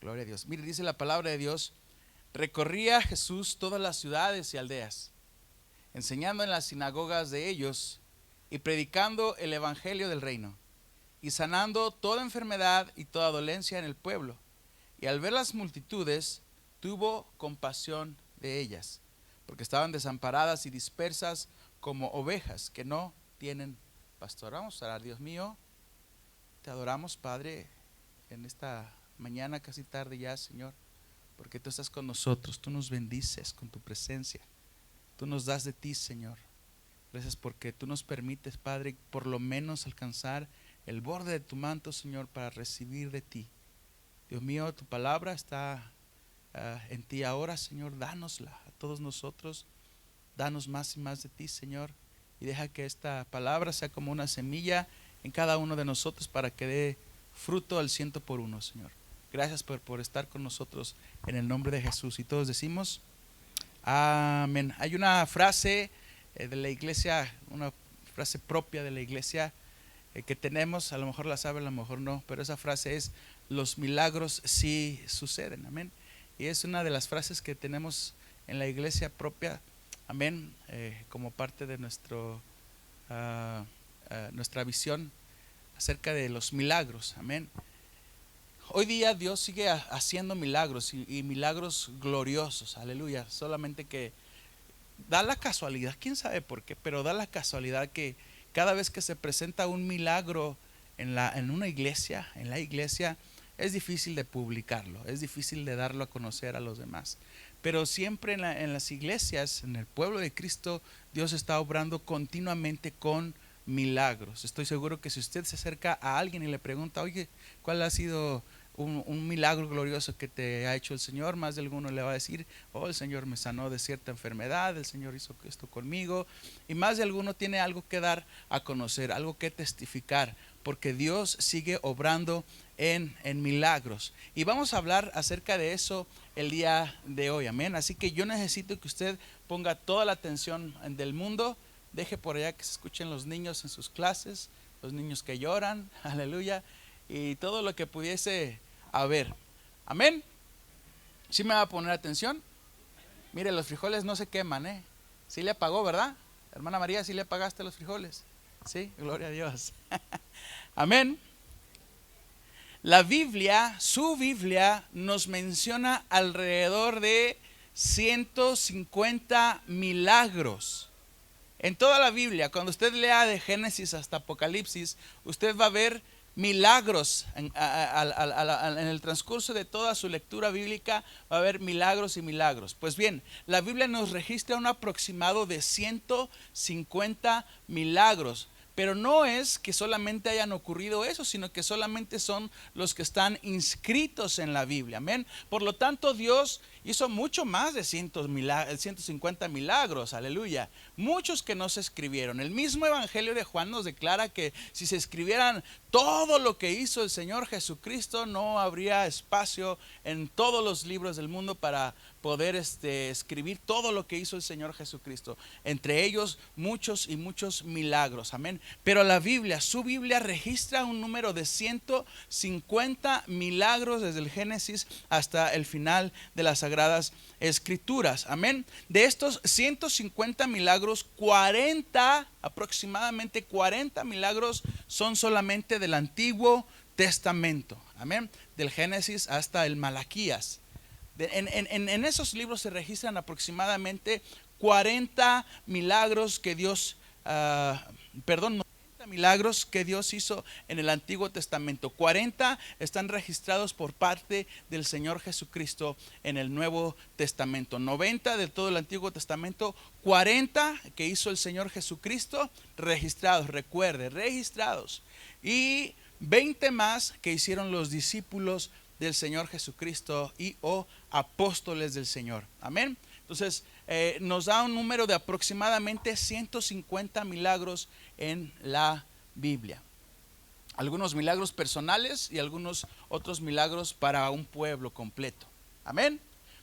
Gloria a Dios. Mire, dice la palabra de Dios: recorría Jesús todas las ciudades y aldeas, enseñando en las sinagogas de ellos y predicando el evangelio del reino, y sanando toda enfermedad y toda dolencia en el pueblo. Y al ver las multitudes, tuvo compasión de ellas, porque estaban desamparadas y dispersas como ovejas que no tienen pastor. Vamos a orar. Dios mío, te adoramos, Padre, en esta mañana, casi tarde ya, Señor, porque tú estás con nosotros, tú nos bendices con tu presencia, tú nos das de ti, Señor. Gracias porque tú nos permites, Padre, por lo menos alcanzar el borde de tu manto, Señor, para recibir de ti. Dios mío, tu palabra está en ti ahora, Señor. Dánosla a todos nosotros. Danos más y más de ti, Señor, y deja que esta palabra sea como una semilla en cada uno de nosotros para que dé fruto al 100 por 1, Señor. Gracias por estar con nosotros en el nombre de Jesús. Y todos decimos amén. Hay una frase de la iglesia, una frase propia de la iglesia que tenemos, a lo mejor la sabe, a lo mejor no, pero esa frase es: los milagros sí suceden. Amén. Y es una de las frases que tenemos en la iglesia propia. Amén. Como parte de nuestra visión acerca de los milagros. Amén. Hoy día Dios sigue haciendo milagros y milagros gloriosos. Aleluya. Solamente que da la casualidad, quién sabe por qué, pero da la casualidad que cada vez que se presenta un milagro en una iglesia, en la iglesia, es difícil de publicarlo, es difícil de darlo a conocer a los demás. Pero siempre en las iglesias, en el pueblo de Cristo, Dios está obrando continuamente con milagros. Estoy seguro que si usted se acerca a alguien y le pregunta: oye, ¿cuál ha sido un milagro glorioso que te ha hecho el Señor? Más de alguno le va a decir: oh, el Señor me sanó de cierta enfermedad, el Señor hizo esto conmigo. Y más de alguno tiene algo que dar a conocer, algo que testificar, porque Dios sigue obrando en milagros. Y vamos a hablar acerca de eso el día de hoy. Amén. Así que yo necesito que usted ponga toda la atención del mundo. Deje por allá que se escuchen los niños en sus clases, los niños que lloran, aleluya, y todo lo que pudiese haber. Amén. ¿Sí me va a poner atención? Mire, los frijoles no se queman, Sí le apagó, ¿verdad? Hermana María, ¿sí le apagaste los frijoles? Sí, gloria a Dios. Amén. La Biblia, su Biblia, nos menciona alrededor de 150 milagros. En toda la Biblia, cuando usted lea de Génesis hasta Apocalipsis, usted va a ver milagros en el transcurso de toda su lectura bíblica. Va a haber milagros y milagros. Pues bien, la Biblia nos registra un aproximado de 150 milagros. Pero no es que solamente hayan ocurrido eso, sino que solamente son los que están inscritos en la Biblia. Amén. Por lo tanto, Dios hizo mucho más de 150 milagros. Aleluya. Muchos que no se escribieron. El mismo Evangelio de Juan nos declara que si se escribieran todo lo que hizo el Señor Jesucristo, no habría espacio en todos los libros del mundo para poder escribir todo lo que hizo el Señor Jesucristo. Entre ellos muchos y muchos milagros. Amén. Pero la Biblia, su Biblia registra un número de 150 milagros desde el Génesis hasta el final de las Sagradas Escrituras. Amén. De estos 150 milagros, aproximadamente 40 milagros son solamente del Antiguo Testamento. Amén. Del Génesis hasta el Malaquías. En esos libros se registran aproximadamente 40 milagros que Dios, 90 milagros que Dios hizo en el Antiguo Testamento. 40 están registrados por parte del Señor Jesucristo en el Nuevo Testamento. 90 de todo el Antiguo Testamento, 40 que hizo el Señor Jesucristo registrados, recuerde, registrados. Y 20 más que hicieron los discípulos del Señor Jesucristo y apóstoles del Señor. Amén. Entonces nos da un número de aproximadamente 150 milagros en la Biblia. Algunos milagros personales y algunos otros milagros para un pueblo completo. Amén.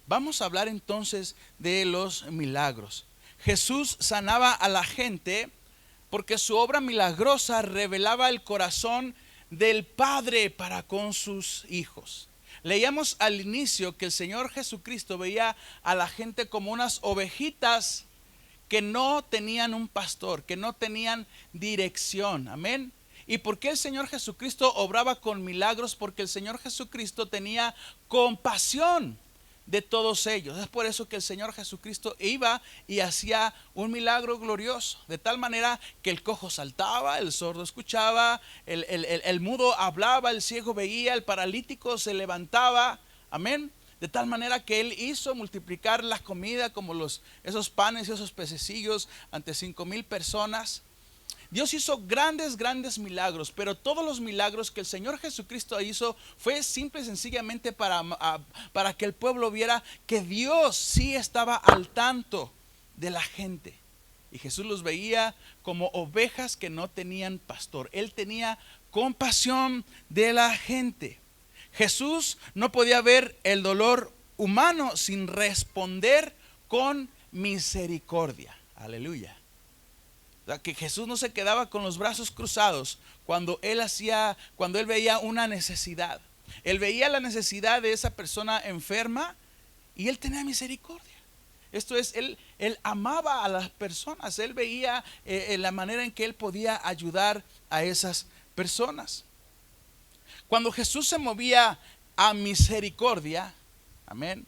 Vamos a hablar entonces de los milagros. Jesús sanaba a la gente porque su obra milagrosa revelaba el corazón del Padre para con sus hijos. Leíamos al inicio que el Señor Jesucristo veía a la gente como unas ovejitas que no tenían un pastor, que no tenían dirección. Amén. ¿Y por qué el Señor Jesucristo obraba con milagros? Porque el Señor Jesucristo tenía compasión de todos ellos. Es por eso que el Señor Jesucristo iba y hacía un milagro glorioso, de tal manera que el cojo saltaba, el sordo escuchaba, el mudo hablaba, el ciego veía, el paralítico se levantaba. Amén. De tal manera que Él hizo multiplicar la comida como esos panes y esos pececillos ante 5,000 personas. Dios hizo grandes milagros, pero todos los milagros que el Señor Jesucristo hizo fue simple y sencillamente para que el pueblo viera que Dios sí estaba al tanto de la gente. Y Jesús los veía como ovejas que no tenían pastor. Él tenía compasión de la gente. Jesús no podía ver el dolor humano sin responder con misericordia. Aleluya. Que Jesús no se quedaba con los brazos cruzados cuando él veía una necesidad. Él veía la necesidad de esa persona enferma y él tenía misericordia. Esto es, él amaba a las personas. Él veía la manera en que él podía ayudar a esas personas. Cuando Jesús se movía a misericordia, amén,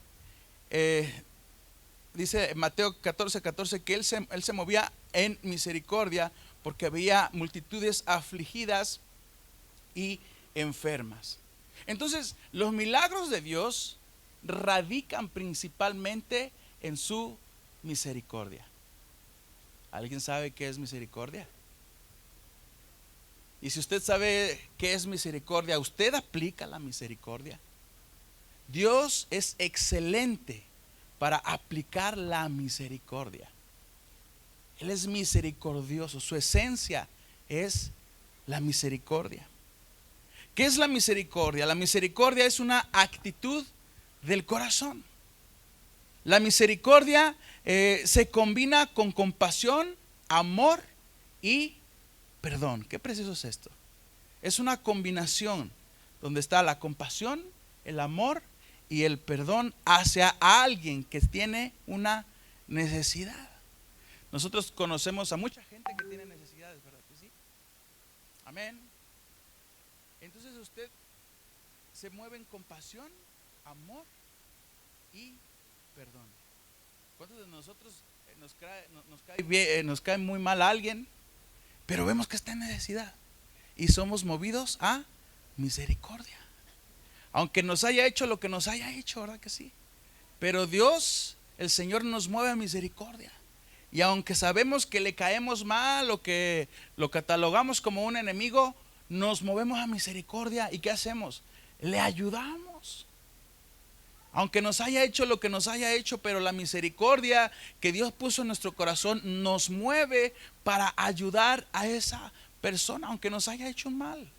dice Mateo 14:14 que él se movía en misericordia porque veía multitudes afligidas y enfermas. Entonces, los milagros de Dios radican principalmente en su misericordia. ¿Alguien sabe qué es misericordia? Y si usted sabe qué es misericordia, ¿usted aplica la misericordia? Dios es excelente para aplicar la misericordia. Él es misericordioso. Su esencia es la misericordia. ¿Qué es la misericordia? La misericordia es una actitud del corazón. La misericordia se combina con compasión, amor y perdón. Qué precioso es esto. Es una combinación donde está la compasión, el amor y el perdón hacia alguien que tiene una necesidad. Nosotros conocemos a mucha gente que tiene necesidades, ¿verdad que sí? Amén. Entonces usted se mueve en compasión, amor y perdón. ¿Cuántos de nosotros nos cae muy mal a alguien, pero vemos que está en necesidad y somos movidos a misericordia? Aunque nos haya hecho lo que nos haya hecho, ¿verdad que sí? Pero Dios, el Señor, nos mueve a misericordia. Y aunque sabemos que le caemos mal o que lo catalogamos como un enemigo, nos movemos a misericordia. ¿Y qué hacemos? Le ayudamos. Aunque nos haya hecho lo que nos haya hecho, pero la misericordia que Dios puso en nuestro corazón nos mueve para ayudar a esa persona, aunque nos haya hecho un mal,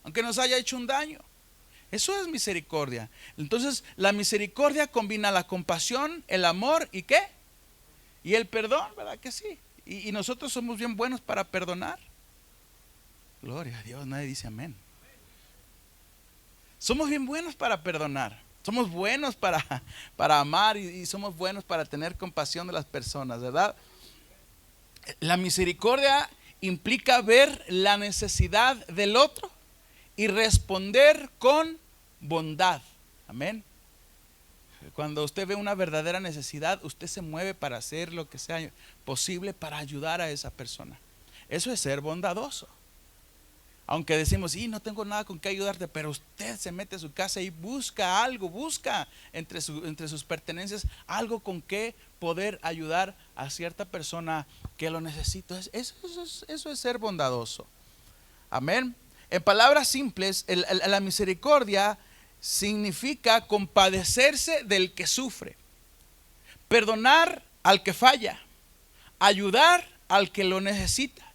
aunque nos haya hecho un daño. Eso es misericordia. Entonces, la misericordia combina la compasión, el amor y ¿qué? Y el perdón, ¿verdad que sí? Y nosotros somos bien buenos para perdonar. Gloria a Dios, nadie dice amén. Somos bien buenos para perdonar. Somos buenos para amar y somos buenos para tener compasión de las personas, ¿verdad? La misericordia implica ver la necesidad del otro y responder con bondad. Amén. Cuando usted ve una verdadera necesidad, usted se mueve para hacer lo que sea posible para ayudar a esa persona. Eso es ser bondadoso. Aunque decimos, no tengo nada con qué ayudarte, pero usted se mete a su casa y busca algo, busca entre sus pertenencias algo con qué poder ayudar a cierta persona que lo necesita. Eso es ser bondadoso. Amén. En palabras simples, la misericordia significa compadecerse del que sufre, perdonar al que falla, ayudar al que lo necesita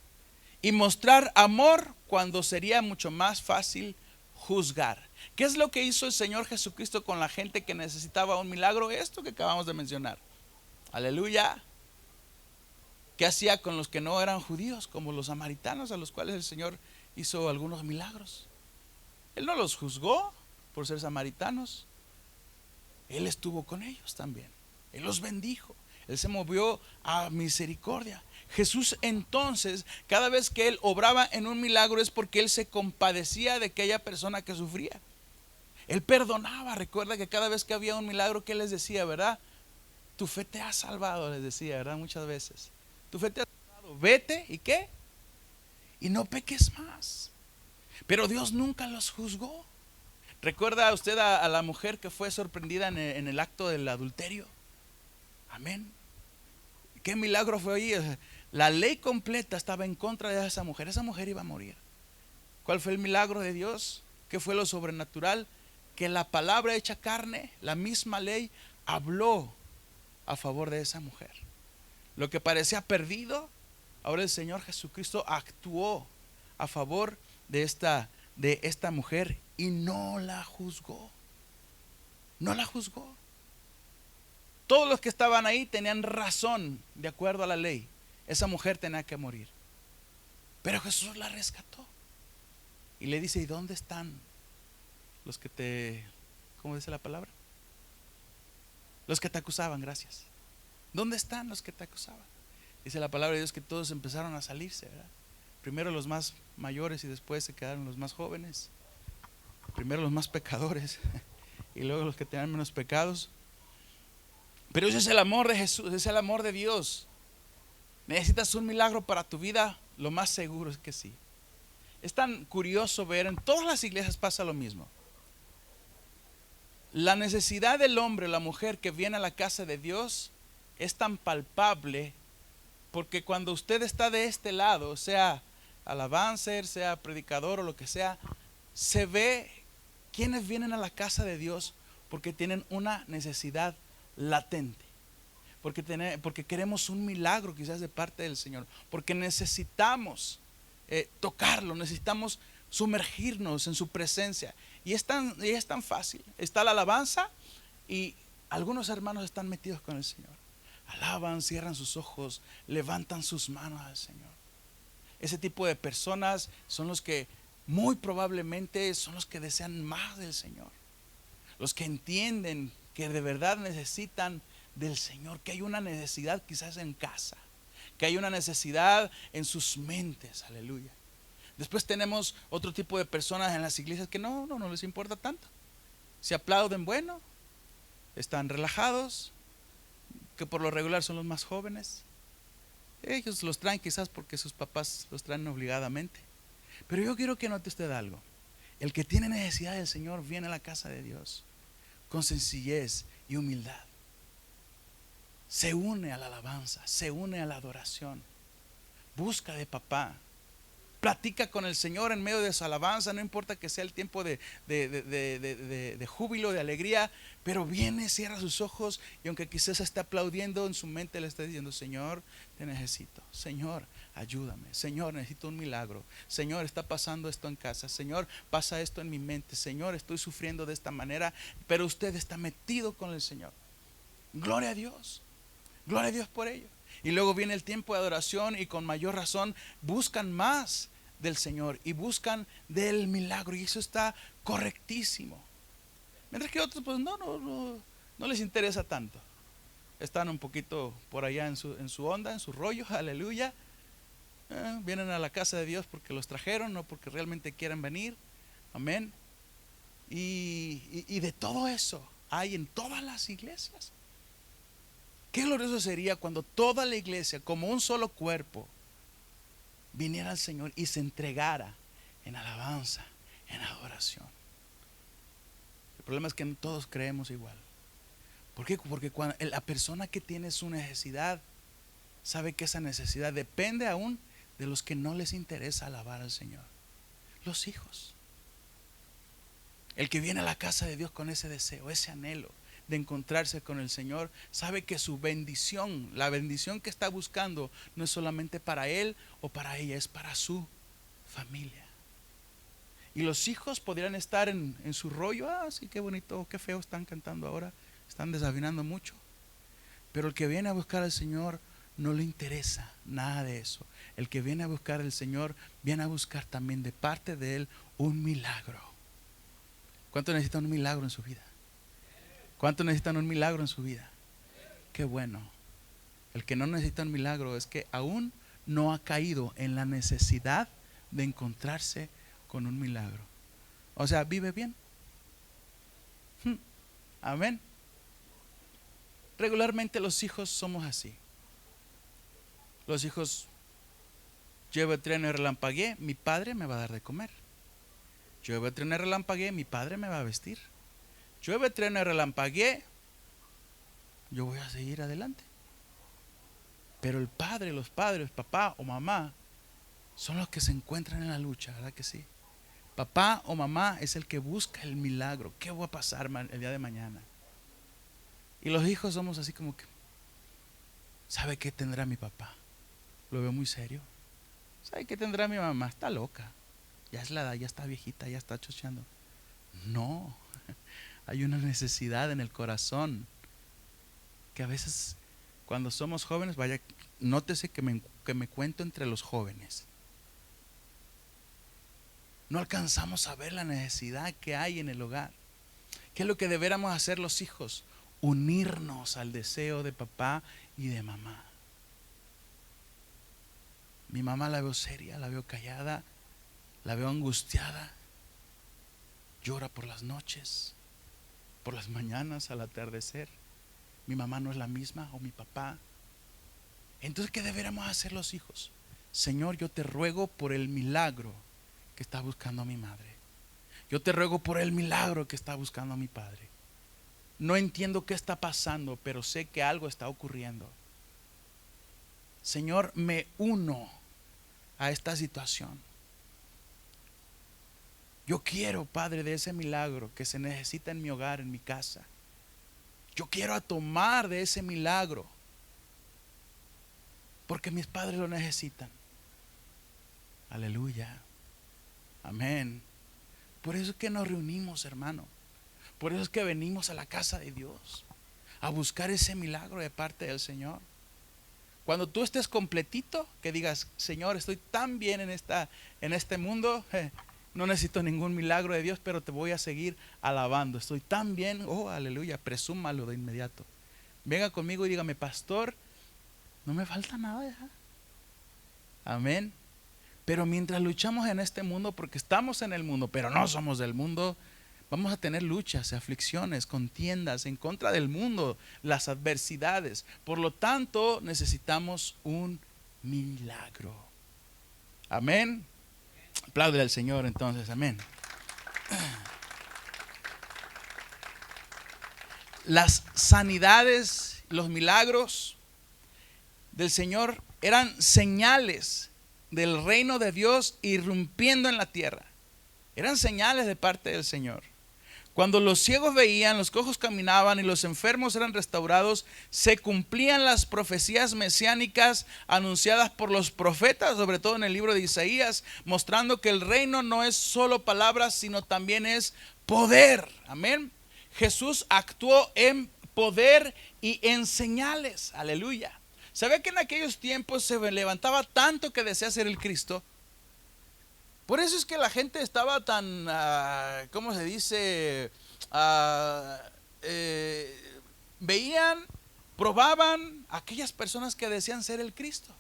y mostrar amor cuando sería mucho más fácil juzgar. ¿Qué es lo que hizo el Señor Jesucristo con la gente que necesitaba un milagro? Esto que acabamos de mencionar. Aleluya. ¿Qué hacía con los que no eran judíos, como los samaritanos, a los cuales el Señor hizo algunos milagros? Él no los juzgó, por ser samaritanos, Él estuvo con ellos también. Él los bendijo. Él se movió a misericordia. Jesús entonces, cada vez que Él obraba en un milagro es porque Él se compadecía de aquella persona que sufría. Él perdonaba. Recuerda que cada vez que había un milagro, ¿qué les decía, verdad? Tu fe te ha salvado, les decía, ¿verdad? Muchas veces. Tu fe te ha salvado. Vete, ¿y qué? Y no peques más. Pero Dios nunca los juzgó. ¿Recuerda usted a la mujer que fue sorprendida en el acto del adulterio? Amén. ¿Qué milagro fue ahí? La ley completa estaba en contra de esa mujer. Esa mujer iba a morir. ¿Cuál fue el milagro de Dios? ¿Qué fue lo sobrenatural? Que la palabra hecha carne, la misma ley, habló a favor de esa mujer. Lo que parecía perdido, ahora el Señor Jesucristo actuó a favor de esta mujer y no la juzgó. No la juzgó. Todos los que estaban ahí tenían razón de acuerdo a la ley. Esa mujer tenía que morir. Pero Jesús la rescató. Y le dice, ¿y dónde están los que te, ¿cómo dice la palabra? Los que te acusaban, gracias. ¿Dónde están los que te acusaban? Dice la palabra de Dios que todos empezaron a salirse, ¿verdad? Primero los más mayores y después se quedaron los más jóvenes. Primero los más pecadores y luego los que tenían menos pecados. Pero ese es el amor de Jesús, ese es el amor de Dios. ¿Necesitas un milagro para tu vida? Lo más seguro es que sí. Es tan curioso ver, en todas las iglesias pasa lo mismo. La necesidad del hombre o la mujer que viene a la casa de Dios es tan palpable, porque cuando usted está de este lado, sea alabancer, sea predicador o lo que sea, se ve quienes vienen a la casa de Dios porque tienen una necesidad latente, porque queremos un milagro quizás de parte del Señor, porque necesitamos tocarlo, necesitamos sumergirnos en su presencia. Y es tan fácil. Está la alabanza y algunos hermanos están metidos con el Señor. Alaban, cierran sus ojos, levantan sus manos al Señor. Ese tipo de personas son los que muy probablemente son los que desean más del Señor. Los que entienden que de verdad necesitan del Señor, que hay una necesidad quizás en casa, que hay una necesidad en sus mentes, aleluya. Después tenemos otro tipo de personas en las iglesias que no les importa tanto. Se aplauden, bueno, están relajados, que por lo regular son los más jóvenes. Ellos los traen quizás porque sus papás los traen obligadamente. Pero yo quiero que note usted algo. El que tiene necesidad del Señor viene a la casa de Dios con sencillez y humildad. Se une a la alabanza, se une a la adoración. Busca de papá. Platica con el Señor en medio de su alabanza, no importa que sea el tiempo de júbilo, de alegría, pero viene, cierra sus ojos y aunque quizás esté aplaudiendo, en su mente le está diciendo, Señor, te necesito, Señor, ayúdame, Señor, necesito un milagro, Señor, está pasando esto en casa, Señor, pasa esto en mi mente, Señor, estoy sufriendo de esta manera, pero usted está metido con el Señor. Gloria a Dios por ello. Y luego viene el tiempo de adoración y con mayor razón buscan más del Señor y buscan del milagro, y eso está correctísimo. Mientras que otros pues no les interesa tanto. Están un poquito por allá en su onda, en su rollo, aleluya. Vienen a la casa de Dios porque los trajeron, no porque realmente quieran venir. Amén. Y de todo eso hay en todas las iglesias. Qué glorioso sería cuando toda la iglesia, como un solo cuerpo, viniera al Señor y se entregara en alabanza, en adoración. El problema es que no todos creemos igual. ¿Por qué? Porque cuando la persona que tiene su necesidad sabe que esa necesidad depende aún de los que no les interesa alabar al Señor. Los hijos. El que viene a la casa de Dios con ese deseo, ese anhelo de encontrarse con el Señor, sabe que su bendición, la bendición que está buscando, no es solamente para él o para ella, es para su familia. Y los hijos podrían estar en su rollo, sí, qué bonito, qué feo están cantando ahora, están desafinando mucho. Pero el que viene a buscar al Señor no le interesa nada de eso. El que viene a buscar al Señor viene a buscar también de parte de Él un milagro. ¿Cuántos necesitan un milagro en su vida? ¿Cuántos necesitan un milagro en su vida? Qué bueno. El que no necesita un milagro es que aún no ha caído en la necesidad de encontrarse con un milagro. O sea, vive bien. Amén. Regularmente los hijos somos así. Los hijos, llueve, trueno y relampaguee, mi padre me va a dar de comer. Llueve, trueno y relampaguee, mi padre me va a vestir. Llueve, trueno y relampaguee, yo voy a seguir adelante. Pero el padre, los padres, papá o mamá, son los que se encuentran en la lucha, ¿verdad que sí? Papá o mamá es el que busca el milagro. ¿Qué va a pasar el día de mañana? Y los hijos somos así como que, ¿sabe qué tendrá mi papá? Lo veo muy serio. ¿Sabe qué tendrá mi mamá? Está loca. Ya es la edad, ya está viejita, ya está chocheando. No, hay una necesidad en el corazón que a veces cuando somos jóvenes, vaya, nótese que me cuento entre los jóvenes. No alcanzamos a ver la necesidad que hay en el hogar. ¿Qué es lo que deberíamos hacer los hijos? Unirnos al deseo de papá y de mamá. Mi mamá la veo seria, la veo callada, la veo angustiada. Llora por las noches, por las mañanas, al atardecer. Mi mamá no es la misma, o mi papá. Entonces, ¿qué deberíamos hacer los hijos? Señor, yo te ruego por el milagro que está buscando a mi madre. Yo te ruego por el milagro que está buscando a mi padre. No entiendo qué está pasando, pero sé que algo está ocurriendo. Señor, me uno a esta situación. Yo quiero, Padre, de ese milagro que se necesita en mi hogar, en mi casa. Yo quiero tomar de ese milagro porque mis padres lo necesitan. Aleluya. Amén. Por eso es que nos reunimos, hermano. Por eso es que venimos a la casa de Dios a buscar ese milagro de parte del Señor. Cuando tú estés completito, que digas, Señor, estoy tan bien en este mundo, no necesito ningún milagro de Dios, pero te voy a seguir alabando. Estoy tan bien, oh, aleluya, presúmalo de inmediato. Venga conmigo y dígame, pastor, no me falta nada ya. Amén. Pero mientras luchamos en este mundo, porque estamos en el mundo, pero no somos del mundo, vamos a tener luchas, aflicciones, contiendas en contra del mundo, las adversidades. Por lo tanto, necesitamos un milagro. Amén. Apláudele al Señor entonces, amén. Las sanidades, los milagros del Señor eran señales del reino de Dios irrumpiendo en la tierra. Eran señales de parte del Señor. Cuando los ciegos veían, los cojos caminaban y los enfermos eran restaurados, se cumplían las profecías mesiánicas anunciadas por los profetas, sobre todo en el libro de Isaías, mostrando que el reino no es solo palabras, sino también es poder. Amén. Jesús actuó en poder y en señales. Aleluya. ¿Sabe que en aquellos tiempos se levantaba tanto que desea ser el Cristo? Por eso es que la gente estaba tan, ¿cómo se dice? Veían, probaban a aquellas personas que decían ser el Cristo.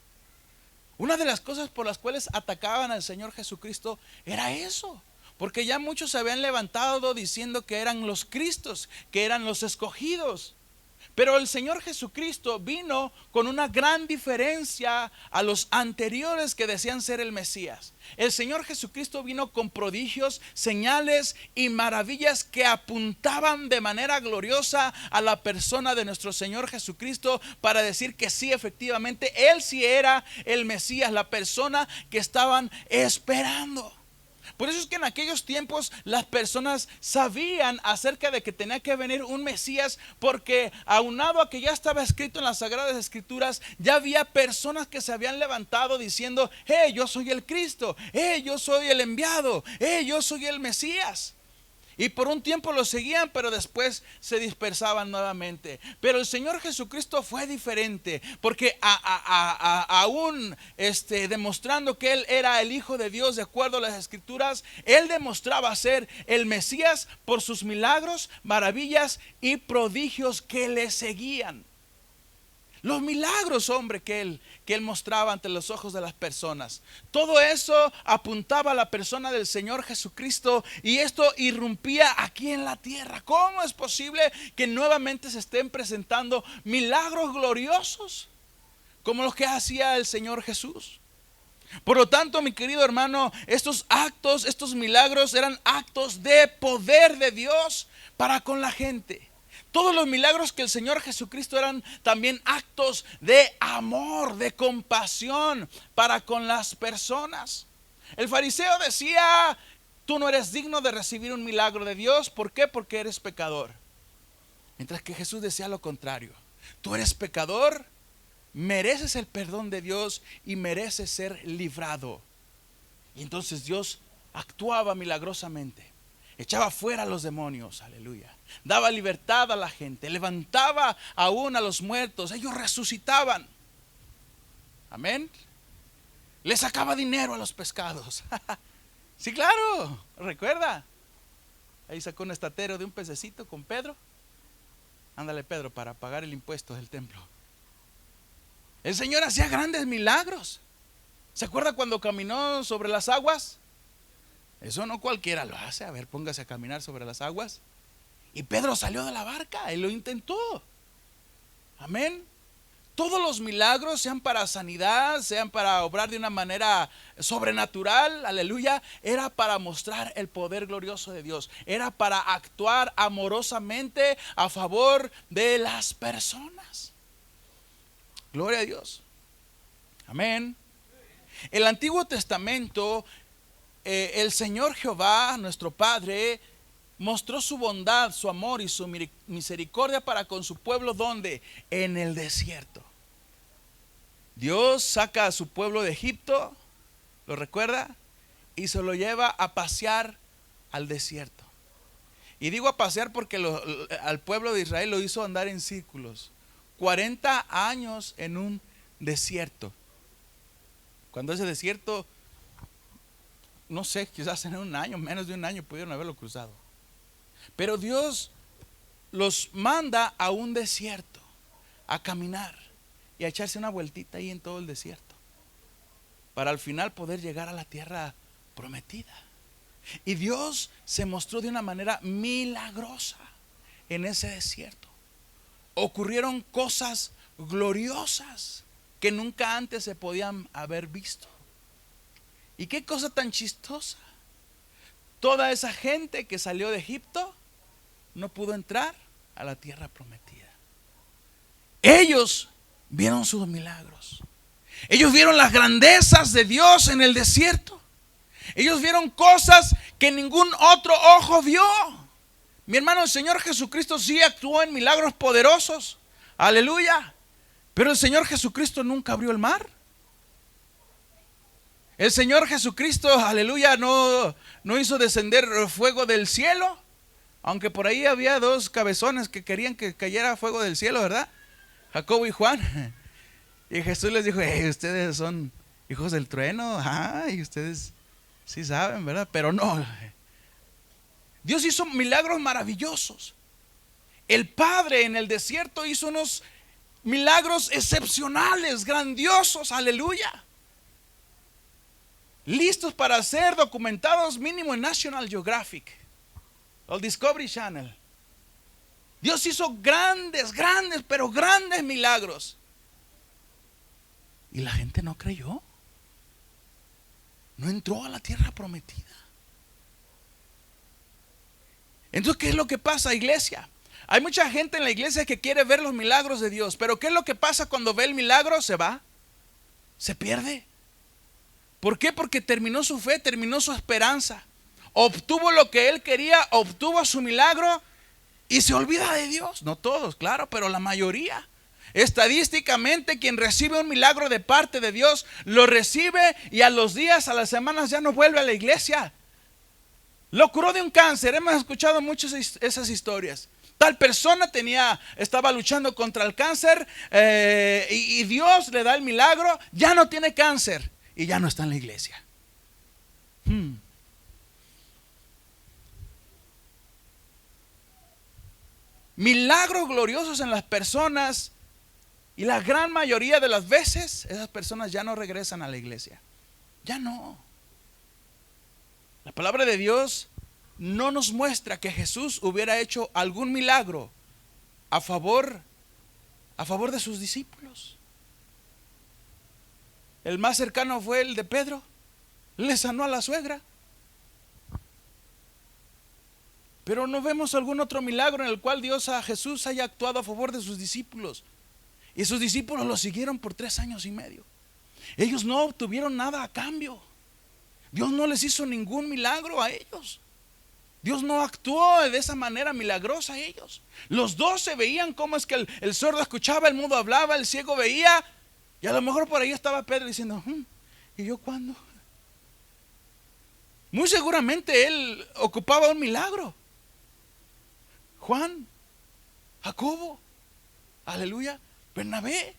Una de las cosas por las cuales atacaban al Señor Jesucristo era eso. Porque ya muchos se habían levantado diciendo que eran los Cristos, que eran los escogidos. Pero el Señor Jesucristo vino con una gran diferencia a los anteriores que decían ser el Mesías. El Señor Jesucristo vino con prodigios, señales y maravillas que apuntaban de manera gloriosa a la persona de nuestro Señor Jesucristo, para decir que sí, efectivamente, Él sí era el Mesías, la persona que estaban esperando. Por eso es que en aquellos tiempos las personas sabían acerca de que tenía que venir un Mesías, porque aunado a que ya estaba escrito en las Sagradas Escrituras, ya había personas que se habían levantado diciendo, yo soy el Cristo, yo soy el enviado, yo soy el Mesías. Y por un tiempo los seguían, pero después se dispersaban nuevamente. Pero el Señor Jesucristo fue diferente, porque aún demostrando que Él era el Hijo de Dios de acuerdo a las Escrituras, Él demostraba ser el Mesías por sus milagros, maravillas y prodigios que le seguían. Los milagros, hombre, que él mostraba ante los ojos de las personas. Todo eso apuntaba a la persona del Señor Jesucristo, y esto irrumpía aquí en la tierra. ¿Cómo es posible que nuevamente se estén presentando milagros gloriosos como los que hacía el Señor Jesús? Por lo tanto, mi querido hermano, estos actos, estos milagros eran actos de poder de Dios para con la gente. Todos los milagros que el Señor Jesucristo eran también actos de amor, de compasión para con las personas. El fariseo decía: tú no eres digno de recibir un milagro de Dios. ¿Por qué? Porque eres pecador. Mientras que Jesús decía lo contrario: tú eres pecador, mereces el perdón de Dios y mereces ser librado. Y entonces Dios actuaba milagrosamente. Echaba fuera a los demonios, aleluya. Daba libertad a la gente, levantaba aún a los muertos, ellos resucitaban. Amén. Le sacaba dinero a los pescados. Sí, claro, recuerda. Ahí sacó un estatero de un pececito con Pedro. Ándale, Pedro, para pagar el impuesto del templo. El Señor hacía grandes milagros. ¿Se acuerda cuando caminó sobre las aguas? Eso no cualquiera lo hace. A ver, póngase a caminar sobre las aguas. Y Pedro salió de la barca y lo intentó. Amén. Todos los milagros, sean para sanidad, sean para obrar de una manera sobrenatural, aleluya, era para mostrar el poder glorioso de Dios. Era para actuar amorosamente a favor de las personas. Gloria a Dios. Amén. El Antiguo Testamento, el Señor Jehová, nuestro Padre, mostró su bondad, su amor y su misericordia para con su pueblo. ¿Dónde? En el desierto. Dios saca a su pueblo de Egipto, ¿lo recuerda? Y se lo lleva a pasear al desierto. Y digo a pasear porque al pueblo de Israel lo hizo andar en círculos. 40 años en un desierto. Cuando ese desierto, no sé, quizás en un año, menos de un año pudieron haberlo cruzado. Pero Dios los manda a un desierto, a caminar y a echarse una vueltita ahí en todo el desierto, para al final poder llegar a la tierra prometida. Y Dios se mostró de una manera milagrosa en ese desierto. Ocurrieron cosas gloriosas que nunca antes se podían haber visto. Y qué cosa tan chistosa. Toda esa gente que salió de Egipto no pudo entrar a la tierra prometida. Ellos vieron sus milagros. Ellos vieron las grandezas de Dios en el desierto. Ellos vieron cosas que ningún otro ojo vio. Mi hermano, el Señor Jesucristo sí actuó en milagros poderosos. Aleluya. Pero el Señor Jesucristo nunca abrió el mar. El Señor Jesucristo, aleluya, no hizo descender fuego del cielo. Aunque por ahí había dos cabezones que querían que cayera fuego del cielo, ¿verdad? Jacobo y Juan. Y Jesús les dijo: ustedes son hijos del trueno. Y ustedes sí saben, ¿verdad? Pero no. Dios hizo milagros maravillosos. El Padre en el desierto hizo unos milagros excepcionales, grandiosos, aleluya. Listos para ser documentados mínimo en National Geographic o Discovery Channel. Dios hizo grandes, pero grandes milagros. Y la gente no creyó. No entró a la tierra prometida. Entonces, ¿qué es lo que pasa, iglesia? Hay mucha gente en la iglesia que quiere ver los milagros de Dios, pero ¿qué es lo que pasa cuando ve el milagro? Se va, se pierde. ¿Por qué? Porque terminó su fe, terminó su esperanza, obtuvo lo que él quería, obtuvo su milagro y se olvida de Dios. No todos, claro, pero la mayoría. Estadísticamente, quien recibe un milagro de parte de Dios lo recibe y a los días, a las semanas ya no vuelve a la iglesia. Lo curó de un cáncer. Hemos escuchado muchas esas historias. Tal persona estaba luchando contra el cáncer, y Dios le da el milagro, ya no tiene cáncer y ya no está en la iglesia. Milagros gloriosos en las personas, y la gran mayoría de las veces esas personas ya no regresan a la iglesia. Ya no. La palabra de Dios no nos muestra que Jesús hubiera hecho algún milagro a favor de sus discípulos. El más cercano fue el de Pedro. Le sanó a la suegra. Pero no vemos algún otro milagro en el cual a Jesús haya actuado a favor de sus discípulos. Y sus discípulos lo siguieron por 3 años y medio. Ellos no obtuvieron nada a cambio. Dios no les hizo ningún milagro a ellos. Dios no actuó de esa manera milagrosa a ellos. Los 12 veían cómo es que el sordo escuchaba, el mudo hablaba, el ciego veía. Y a lo mejor por ahí estaba Pedro diciendo, ¿y yo cuándo? Muy seguramente él ocupaba un milagro. Juan, Jacobo, aleluya, Bernabé.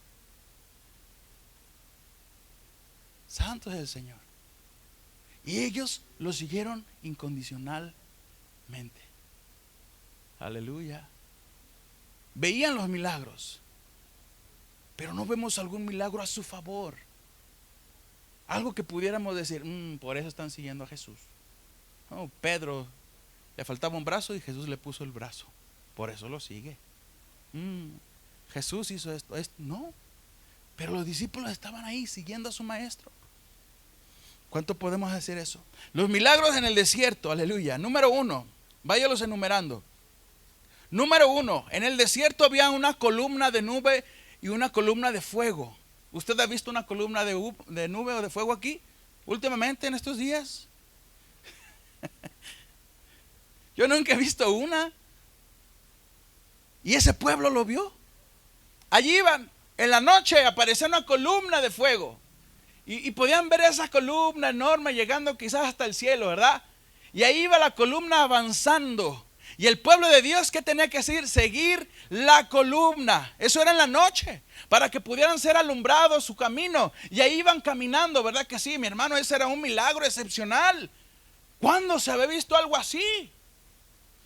Santo es el Señor. Y ellos lo siguieron incondicionalmente. Aleluya. Veían los milagros, pero no vemos algún milagro a su favor. Algo que pudiéramos decir, por eso están siguiendo a Jesús. No, Pedro le faltaba un brazo y Jesús le puso el brazo, por eso lo sigue. Jesús hizo esto. No, pero los discípulos estaban ahí siguiendo a su maestro. ¿Cuánto podemos hacer eso? Los milagros en el desierto, aleluya. Número 1, váyalos enumerando. Número 1, en el desierto había una columna de nube y una columna de fuego. ¿Usted ha visto una columna de nube o de fuego aquí últimamente en estos días? Yo nunca he visto una. Y ese pueblo lo vio. Allí iban, en la noche aparecía una columna de fuego. Y podían ver esa columna enorme llegando quizás hasta el cielo, ¿verdad? Y ahí iba la columna avanzando. Y el pueblo de Dios, ¿qué tenía que hacer? Seguir la columna. Eso era en la noche, para que pudieran ser alumbrados su camino. Y ahí iban caminando, ¿verdad que sí, mi hermano? Ese era un milagro excepcional. ¿Cuándo se había visto algo así?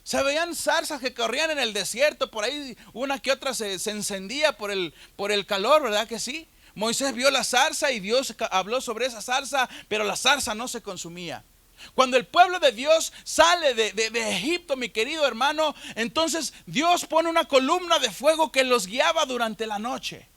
Se veían zarzas que corrían en el desierto. Por ahí una que otra se encendía por el calor, ¿verdad que sí? Moisés vio la zarza y Dios habló sobre esa zarza, pero la zarza no se consumía. Cuando el pueblo de Dios sale de Egipto, mi querido hermano, entonces Dios pone una columna de fuego que los guiaba durante la noche.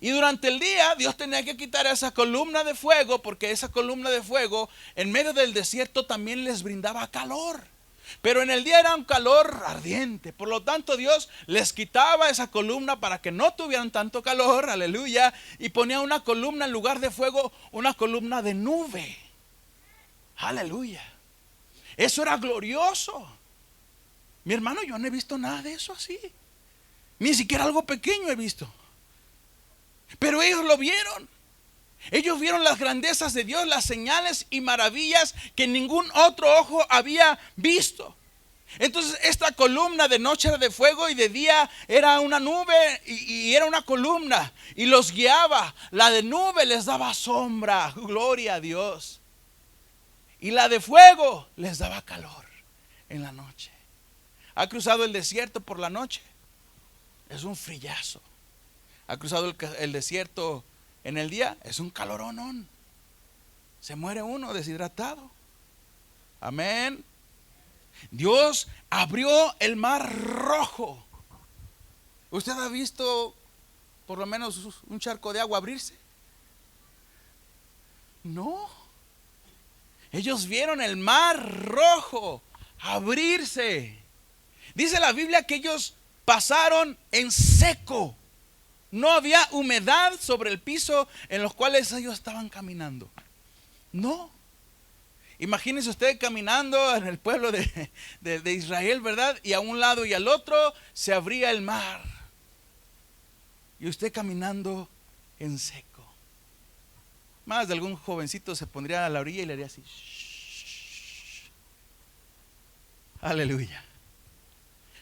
Y durante el día Dios tenía que quitar esa columna de fuego, porque esa columna de fuego en medio del desierto también les brindaba calor. Pero en el día era un calor ardiente. Por lo tanto Dios les quitaba esa columna para que no tuvieran tanto calor, aleluya. Y ponía una columna en lugar de fuego, una columna de nube. Aleluya. Eso era glorioso. Mi hermano, yo no he visto nada de eso así. Ni siquiera algo pequeño he visto. Pero ellos lo vieron. Ellos vieron las grandezas de Dios, las señales y maravillas que ningún otro ojo había visto. Entonces esta columna de noche era de fuego y de día era una nube y era una columna y los guiaba. La de nube les daba sombra, gloria a Dios. Y la de fuego les daba calor en la noche. ¿Ha cruzado el desierto por la noche? Es un frillazo. ¿Ha cruzado el desierto en el día? Es un caloronón. Se muere uno deshidratado. Amén. Dios abrió el mar rojo. ¿Usted ha visto por lo menos un charco de agua abrirse? No. Ellos vieron el mar rojo abrirse. Dice la Biblia que ellos pasaron en seco. No había humedad sobre el piso en los cuales ellos estaban caminando. No. Imagínese usted caminando en el pueblo de Israel, ¿verdad? Y a un lado y al otro se abría el mar. Y usted caminando en seco. Más de algún jovencito se pondría a la orilla y le haría así. Aleluya.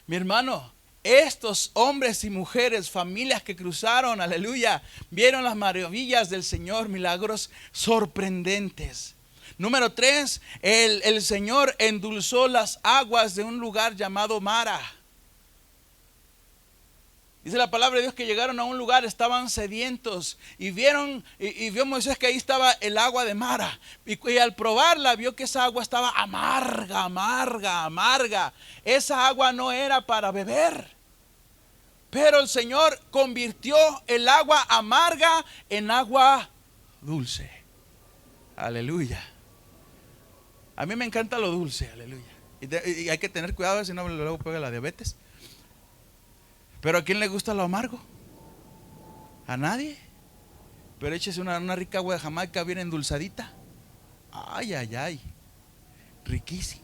Mi hermano, estos hombres y mujeres, familias que cruzaron, aleluya, vieron las maravillas del Señor, milagros sorprendentes. Número 3, el Señor endulzó las aguas de un lugar llamado Mara. Dice la palabra de Dios que llegaron a un lugar, estaban sedientos y vio Moisés que ahí estaba el agua de Mara. Y al probarla vio que esa agua estaba amarga, amarga, amarga. Esa agua no era para beber. Pero el Señor convirtió el agua amarga en agua dulce. Aleluya. A mí me encanta lo dulce, aleluya. Y hay que tener cuidado, si no luego pega la diabetes. Pero ¿a quién le gusta lo amargo? ¿A nadie? Pero échese una rica agua de Jamaica bien endulzadita. Ay, ay, ay. Riquísimo.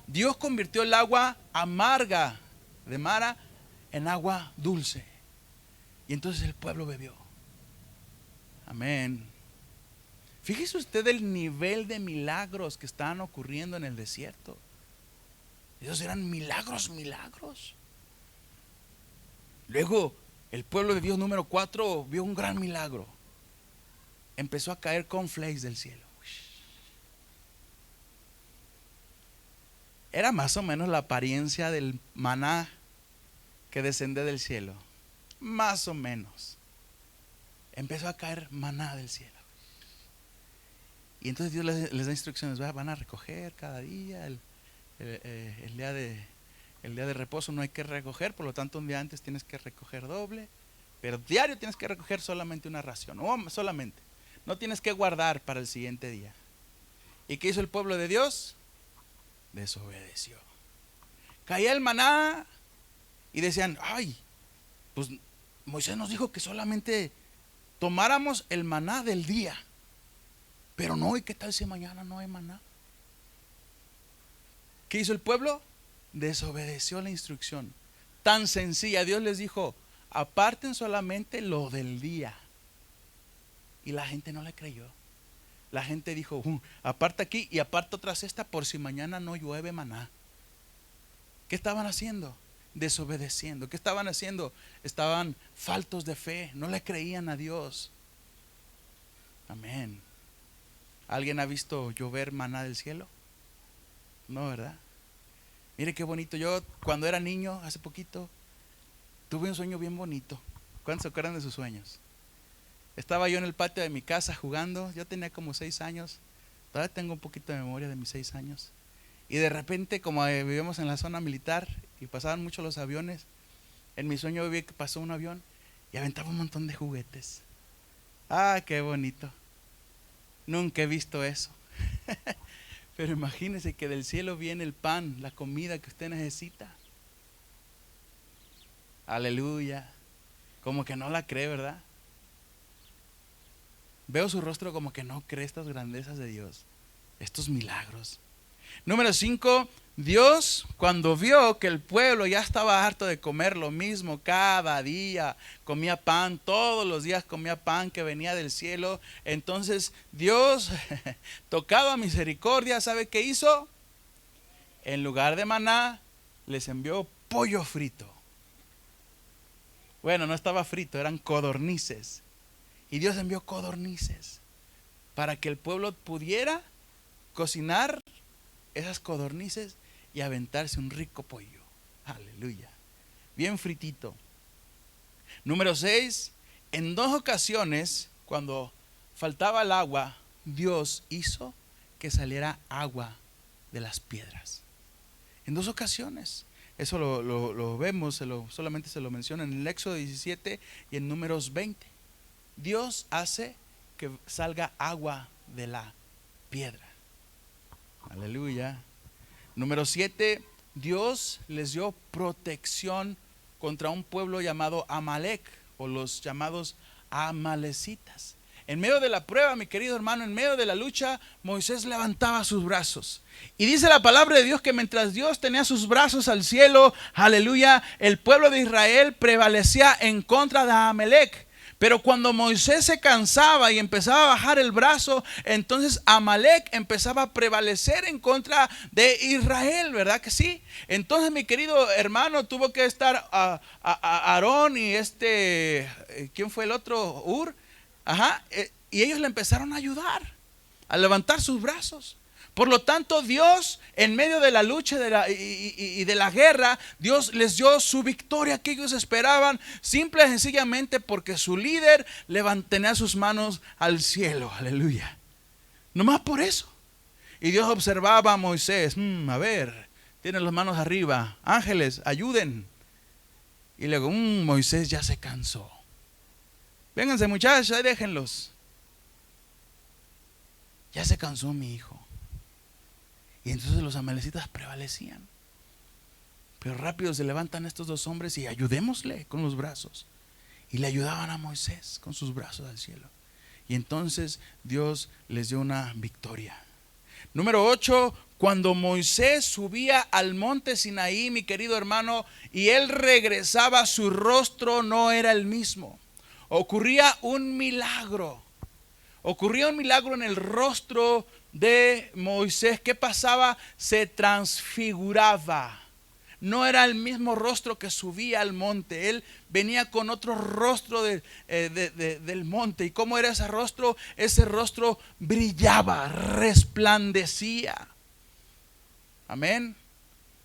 Dios convirtió el agua amarga de Mara en agua dulce. Y entonces el pueblo bebió. Amén. Fíjese usted el nivel de milagros que estaban ocurriendo en el desierto. Esos eran milagros, milagros. Luego el pueblo de Dios número 4 vio un gran milagro. Empezó a caer cornflakes del cielo. Era más o menos la apariencia del maná que descendía del cielo. Más o menos. Empezó a caer maná del cielo. Y entonces Dios les da instrucciones. Van a recoger cada día. El día de reposo no hay que recoger, por lo tanto un día antes tienes que recoger doble. Pero diario tienes que recoger solamente una ración. Solamente. No tienes que guardar para el siguiente día. ¿Y qué hizo el pueblo de Dios? Desobedeció. Caía el maná y decían, ay, pues Moisés nos dijo que solamente tomáramos el maná del día. Pero no, ¿y qué tal si mañana no hay maná? ¿Qué hizo el pueblo? Desobedeció la instrucción. Tan sencilla. Dios les dijo, aparten solamente lo del día. Y la gente no le creyó. La gente dijo, aparta aquí y aparta otra cesta por si mañana no llueve maná. ¿Qué estaban haciendo? Desobedeciendo. ¿Qué estaban haciendo? Estaban faltos de fe. No le creían a Dios. Amén. ¿Alguien ha visto llover maná del cielo? No, ¿verdad? Mire qué bonito. Yo cuando era niño, hace poquito, tuve un sueño bien bonito. ¿Cuántos se acuerdan de sus sueños? Estaba yo en el patio de mi casa jugando. Yo tenía como 6 años. Todavía tengo un poquito de memoria de mis 6 años. Y de repente, como vivíamos en la zona militar y pasaban mucho los aviones, en mi sueño vi que pasó un avión y aventaba un montón de juguetes. Ah, qué bonito. Nunca he visto eso. Pero imagínese que del cielo viene el pan, la comida que usted necesita. Aleluya. Como que no la cree, ¿verdad? Veo su rostro como que no cree estas grandezas de Dios, estos milagros. Número 5, Dios cuando vio que el pueblo ya estaba harto de comer lo mismo cada día, comía pan, todos los días comía pan que venía del cielo. Entonces Dios, tocado a misericordia, ¿sabe qué hizo? En lugar de maná, les envió pollo frito. Bueno, no estaba frito, eran codornices. Y Dios envió codornices para que el pueblo pudiera cocinar esas codornices y aventarse un rico pollo. Aleluya. Bien fritito. Número 6, en 2 ocasiones, cuando faltaba el agua, Dios hizo que saliera agua de las piedras. En 2 ocasiones. Eso lo vemos, solamente se lo menciona en el Éxodo 17 y en Números 20. Dios hace que salga agua de la piedra. Aleluya. Número 7, Dios les dio protección contra un pueblo llamado Amalek, o los llamados amalecitas. En medio de la prueba, mi querido hermano, en medio de la lucha, Moisés levantaba sus brazos. Y dice la palabra de Dios que mientras Dios tenía sus brazos al cielo, aleluya, el pueblo de Israel prevalecía en contra de Amalek. Pero cuando Moisés se cansaba y empezaba a bajar el brazo, entonces Amalek empezaba a prevalecer en contra de Israel, ¿verdad que sí? Entonces mi querido hermano, tuvo que estar a Aarón y ¿quién fue el otro? Y ellos le empezaron a ayudar, a levantar sus brazos. Por lo tanto, Dios, en medio de la lucha y de la guerra, Dios les dio su victoria que ellos esperaban, simple y sencillamente porque su líder tenía sus manos al cielo. Aleluya. Nomás por eso. Y Dios observaba a Moisés. A ver, tiene las manos arriba. Ángeles, ayuden. Y luego, Moisés ya se cansó. Vénganse, muchachos, ahí déjenlos. Ya se cansó mi hijo. Y entonces los amalecitas prevalecían. Pero rápido se levantan estos dos hombres y ayudémosle con los brazos. Y le ayudaban a Moisés con sus brazos al cielo. Y entonces Dios les dio una victoria. Número 8, cuando Moisés subía al monte Sinaí, mi querido hermano, y él regresaba, su rostro no era el mismo. Ocurría un milagro. Ocurría un milagro en el rostro de Moisés. ¿Qué pasaba? Se transfiguraba. No era el mismo rostro que subía al monte. Él venía con otro rostro del monte. ¿Y cómo era ese rostro? Ese rostro brillaba, resplandecía. Amén.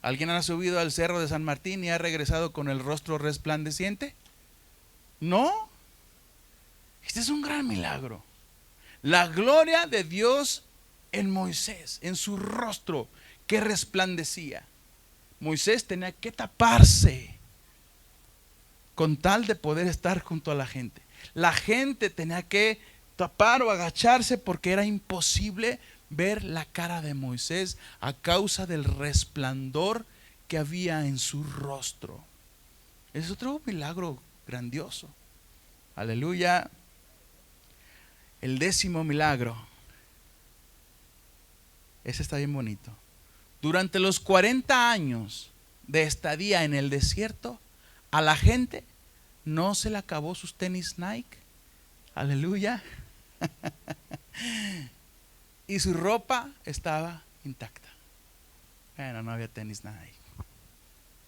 ¿Alguien ha subido al cerro de San Martín y ha regresado con el rostro resplandeciente? No. Este es un gran milagro. La gloria de Dios en Moisés, en su rostro que resplandecía. Moisés tenía que taparse con tal de poder estar junto a la gente. La gente tenía que tapar o agacharse porque era imposible ver la cara de Moisés a causa del resplandor que había en su rostro. Es otro milagro grandioso. Aleluya. El 10º milagro. Ese está bien bonito. Durante los 40 años de estadía en el desierto, a la gente no se le acabó sus tenis Nike. Aleluya. Y su ropa estaba intacta. Bueno, no había tenis Nike.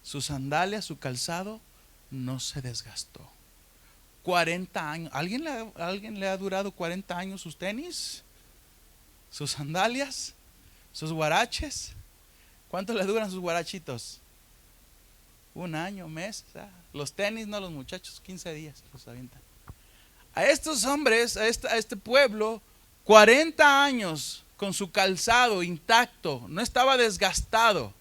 Sus sandalias, su calzado no se desgastó. 40 años. ¿Alguien le ha durado 40 años sus tenis? ¿Sus sandalias? ¿Sus guaraches? ¿Cuánto le duran sus guarachitos? Un año, mes. Los tenis, no, los muchachos, 15 días los avientan. A estos hombres, a este pueblo, 40 años con su calzado intacto, no estaba desgastado.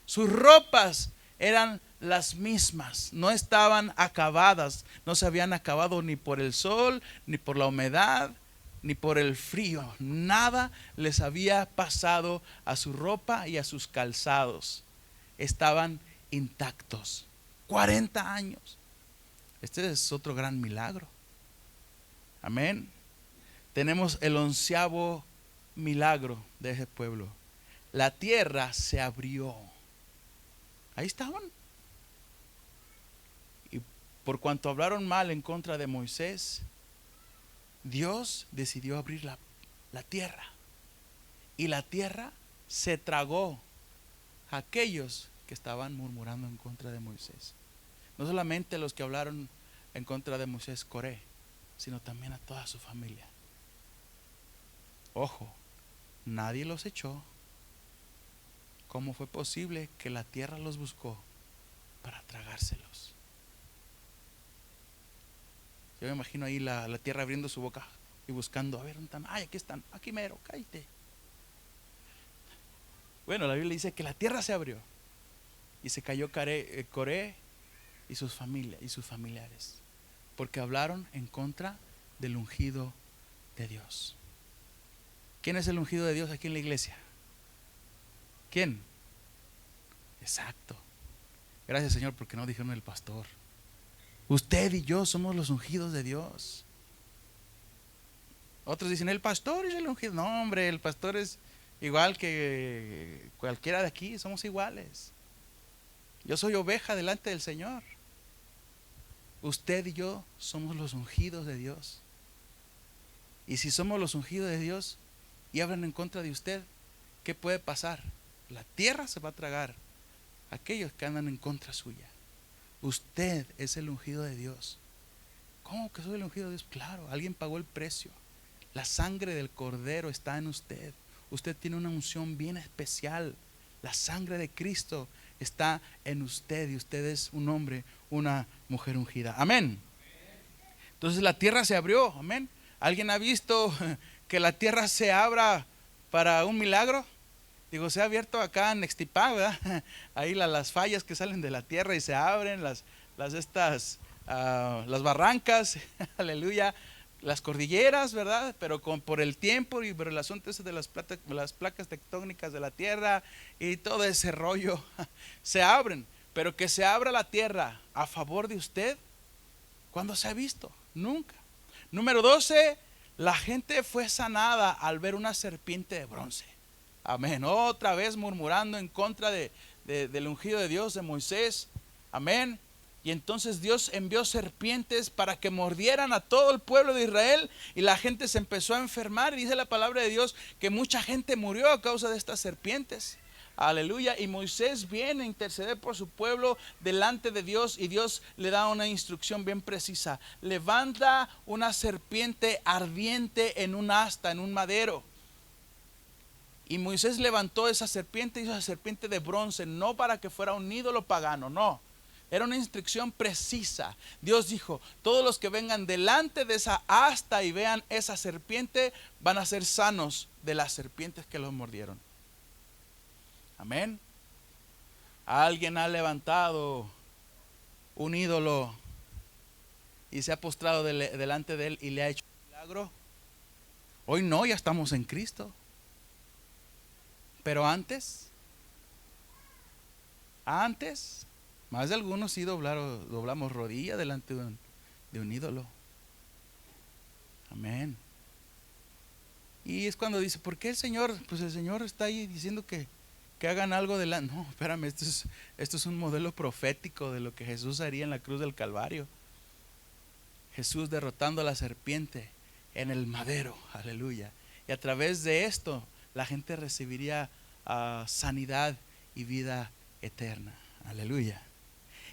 Sus ropas eran las mismas, no estaban acabadas, no se habían acabado ni por el sol, ni por la humedad, ni por el frío. Nada les había pasado a su ropa y a sus calzados. Estaban intactos. 40 años. Este es otro gran milagro. Amén. Tenemos el 11º milagro de ese pueblo. La tierra se abrió. Ahí estaban. Y por cuanto hablaron mal en contra de Moisés, Dios decidió abrir la tierra. Y la tierra se tragó a aquellos que estaban murmurando en contra de Moisés. No solamente los que hablaron en contra de Moisés, Coré, sino también a toda su familia. Ojo, nadie los echó. ¿Cómo fue posible que la tierra los buscó para tragárselos? Yo me imagino ahí la tierra abriendo su boca y buscando, a ver, ¿dónde están? Ay, aquí están, aquí mero, cállate. Bueno, la Biblia dice que la tierra se abrió y se cayó Coré y sus familias y sus familiares, porque hablaron en contra del ungido de Dios. ¿Quién es el ungido de Dios aquí en la iglesia? ¿Quién? Exacto. Gracias, Señor, porque no dijeron el pastor. Usted y yo somos los ungidos de Dios. Otros dicen, el pastor es el ungido. No, hombre, el pastor es igual que cualquiera de aquí, somos iguales. Yo soy oveja delante del Señor. Usted y yo somos los ungidos de Dios. Y si somos los ungidos de Dios y hablan en contra de usted, ¿qué puede pasar? La tierra se va a tragar a aquellos que andan en contra suya. Usted es el ungido de Dios. ¿Cómo que soy el ungido de Dios? Claro, alguien pagó el precio. La sangre del Cordero está en usted. Usted tiene una unción bien especial. La sangre de Cristo está en usted y usted es un hombre, una mujer ungida. Amén. Entonces la tierra se abrió. Amén. ¿Alguien ha visto que la tierra se abra para un milagro? Digo, se ha abierto acá en Nextipá, ¿verdad? Ahí las fallas que salen de la tierra y se abren, las barrancas, aleluya, las cordilleras, ¿verdad? Pero por el tiempo y por el asunto ese de las placas tectónicas de la tierra y todo ese rollo, se abren. Pero que se abra la tierra a favor de usted, ¿cuándo se ha visto? Nunca. Número 12, la gente fue sanada al ver una serpiente de bronce. Amén. Otra vez murmurando en contra del ungido de Dios, de Moisés. Amén. Y entonces Dios envió serpientes para que mordieran a todo el pueblo de Israel, y la gente se empezó a enfermar. Y dice la palabra de Dios que mucha gente murió a causa de estas serpientes. Aleluya. Y Moisés viene a interceder por su pueblo delante de Dios, y Dios le da una instrucción bien precisa: levanta una serpiente ardiente en un asta, en un madero. Y Moisés levantó esa serpiente, hizo esa serpiente de bronce, no para que fuera un ídolo pagano, no. Era una instrucción precisa. Dios dijo: todos los que vengan delante de esa asta y vean esa serpiente van a ser sanos de las serpientes que los mordieron. Amén. Alguien ha levantado un ídolo y se ha postrado delante de él y le ha hecho un milagro. Hoy no, ya estamos en Cristo. Pero antes, más de algunos sí doblamos rodilla delante de un ídolo. Amén. Y es cuando dice: ¿por qué el Señor? Pues el Señor está ahí diciendo que hagan algo delante. No, espérame, esto es un modelo profético de lo que Jesús haría en la cruz del Calvario. Jesús derrotando a la serpiente en el madero, aleluya. Y a través de esto la gente recibiría sanidad y vida eterna, aleluya.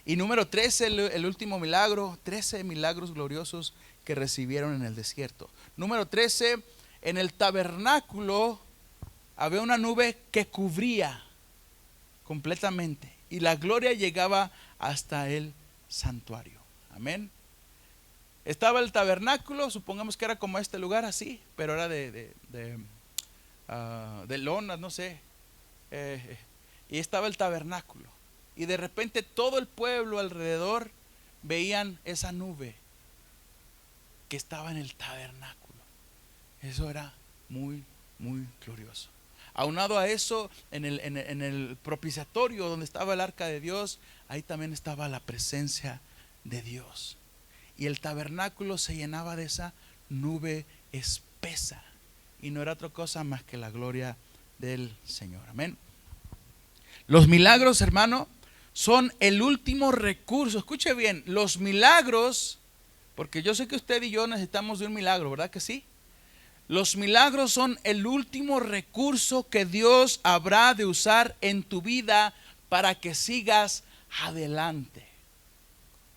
Y número 13, el último milagro, 13 milagros gloriosos que recibieron en el desierto. Número 13, en el tabernáculo había una nube que cubría completamente, y la gloria llegaba hasta el santuario. Amén. Estaba el tabernáculo, supongamos que era como este lugar así, pero era de lonas, no sé. Y estaba el tabernáculo, y de repente todo el pueblo alrededor veían esa nube que estaba en el tabernáculo. Eso era muy, muy glorioso. Aunado a eso, en el propiciatorio donde estaba el arca de Dios, ahí también estaba la presencia de Dios. Y el tabernáculo se llenaba de esa nube espesa, y no era otra cosa más que la gloria del Señor. Amén. Los milagros, hermano, son el último recurso. Escuche bien, los milagros, porque yo sé que usted y yo necesitamos de un milagro, ¿verdad que sí? Los milagros son el último recurso que Dios habrá de usar en tu vida para que sigas adelante.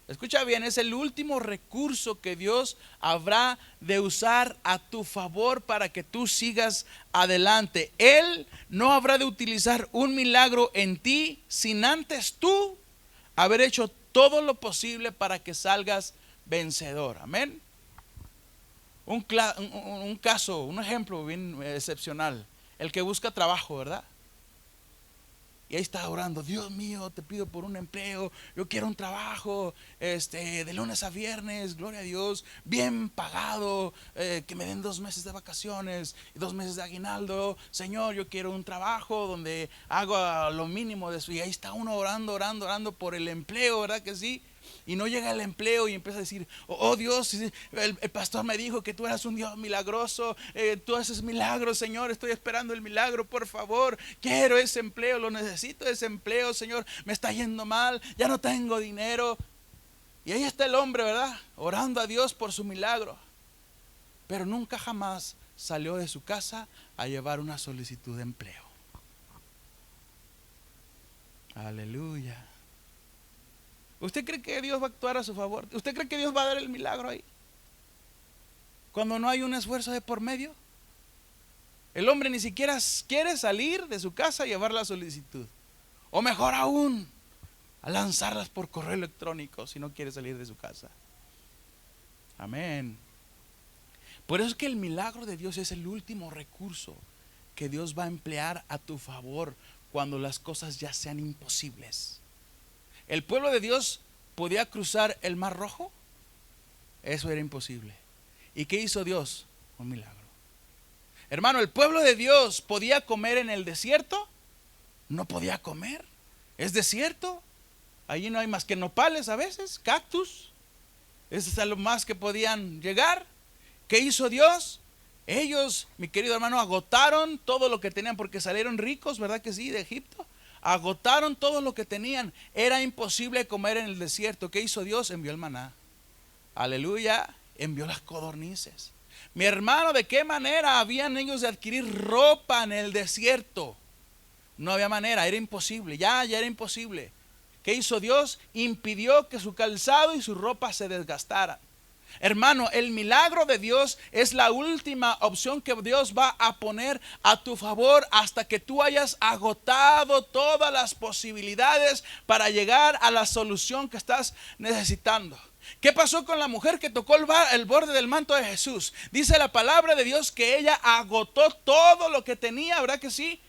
Escucha bien, es el último recurso que Dios habrá de usar a tu favor para que tú sigas adelante. Él no habrá de utilizar un milagro en ti sin antes tú haber hecho todo lo posible para que salgas vencedor. Amén. Un caso, un ejemplo bien excepcional: el que busca trabajo, ¿verdad? Y ahí está orando: Dios mío, te pido por un empleo, yo quiero un trabajo, de lunes a viernes, gloria a Dios, bien pagado, que me den 2 meses de vacaciones y 2 meses de aguinaldo. Señor, yo quiero un trabajo donde hago lo mínimo de eso. Y ahí está uno orando por el empleo, ¿verdad que sí? Y no llega el empleo y empieza a decir: oh Dios, el pastor me dijo que tú eras un Dios milagroso, tú haces milagros, Señor, estoy esperando el milagro, por favor, quiero ese empleo, lo necesito ese empleo, Señor, me está yendo mal, ya no tengo dinero. Y ahí está el hombre, ¿verdad? Orando a Dios por su milagro. Pero nunca jamás salió de su casa a llevar una solicitud de empleo. Aleluya. ¿Usted cree que Dios va a actuar a su favor? ¿Usted cree que Dios va a dar el milagro ahí? Cuando no hay un esfuerzo de por medio. El hombre ni siquiera quiere salir de su casa a llevar la solicitud. O mejor aún, a lanzarlas por correo electrónico si no quiere salir de su casa. Amén. Por eso es que el milagro de Dios es el último recurso que Dios va a emplear a tu favor cuando las cosas ya sean imposibles. ¿El pueblo de Dios podía cruzar el Mar Rojo? Eso era imposible. ¿Y qué hizo Dios? Un milagro. Hermano, ¿el pueblo de Dios podía comer en el desierto? No podía comer. Es desierto. Allí no hay más que nopales a veces, cactus. Eso es a lo más que podían llegar. ¿Qué hizo Dios? Ellos, mi querido hermano, agotaron todo lo que tenían porque salieron ricos, ¿verdad que sí? De Egipto. Agotaron todo lo que tenían. Era imposible comer en el desierto. ¿Qué hizo Dios? Envió el maná. Aleluya. Envió las codornices. Mi hermano, ¿de qué manera habían ellos de adquirir ropa en el desierto? No había manera, era imposible. Ya era imposible. ¿Qué hizo Dios? Impidió que su calzado y su ropa se desgastaran. Hermano, el milagro de Dios es la última opción que Dios va a poner a tu favor hasta que tú hayas agotado todas las posibilidades para llegar a la solución que estás necesitando. ¿Qué pasó con la mujer que tocó el borde del manto de Jesús? Dice la palabra de Dios que ella agotó todo lo que tenía, ¿verdad que sí?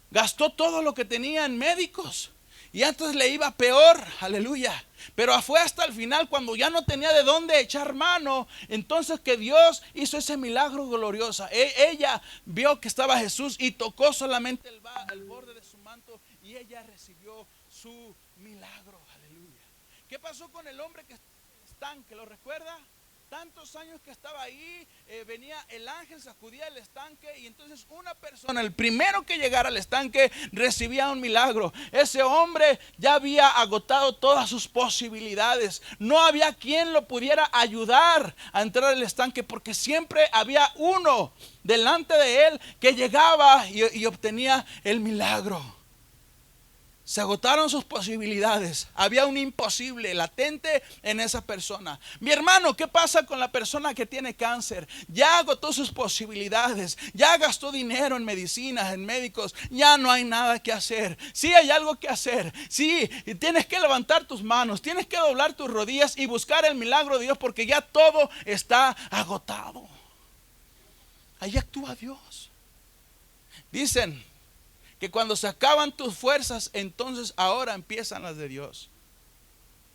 Gastó todo lo que tenía en médicos. Y antes le iba peor, aleluya. Pero fue hasta el final cuando ya no tenía de dónde echar mano. Entonces que Dios hizo ese milagro glorioso. Ella vio que estaba Jesús y tocó solamente el borde de su manto. Y ella recibió su milagro, aleluya. ¿Qué pasó con el hombre que estaba en el estanque? ¿Lo recuerda? Tantos años que estaba ahí, venía el ángel, sacudía el estanque y entonces una persona, el primero que llegara al estanque, recibía un milagro. Ese hombre ya había agotado todas sus posibilidades. No había quien lo pudiera ayudar a entrar al estanque porque siempre había uno delante de él que llegaba y obtenía el milagro. Se agotaron sus posibilidades. Había un imposible latente en esa persona. Mi hermano, ¿qué pasa con la persona que tiene cáncer? Ya agotó sus posibilidades. Ya gastó dinero en medicinas, en médicos. Ya no hay nada que hacer. Sí hay algo que hacer. Sí, tienes que levantar tus manos. Tienes que doblar tus rodillas y buscar el milagro de Dios porque ya todo está agotado. Ahí actúa Dios. Dicen que cuando se acaban tus fuerzas, entonces ahora empiezan las de Dios.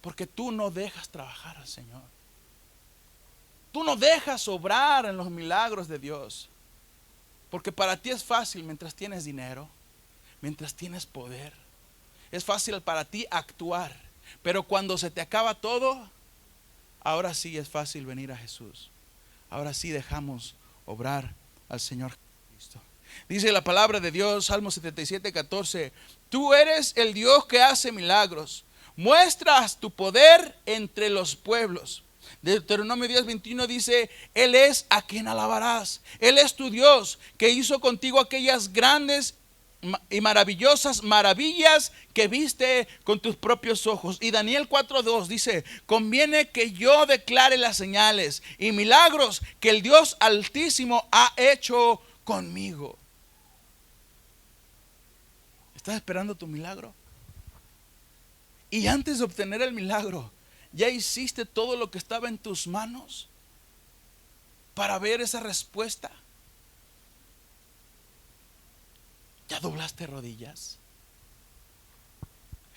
Porque tú no dejas trabajar al Señor. Tú no dejas obrar en los milagros de Dios. Porque para ti es fácil mientras tienes dinero, mientras tienes poder. Es fácil para ti actuar. Pero cuando se te acaba todo, ahora sí es fácil venir a Jesús. Ahora sí dejamos obrar al Señor Jesucristo. Dice la palabra de Dios, Salmo 77:14, tú eres el Dios que hace milagros, muestras tu poder entre los pueblos. Deuteronomio 10:21 dice, Él es a quien alabarás, Él es tu Dios que hizo contigo aquellas grandes y maravillosas maravillas que viste con tus propios ojos. Y Daniel 4:2 dice, conviene que yo declare las señales y milagros que el Dios Altísimo ha hecho conmigo. ¿Estás esperando tu milagro? Y antes de obtener el milagro, ¿ya hiciste todo lo que estaba en tus manos para ver esa respuesta? ¿Ya doblaste rodillas?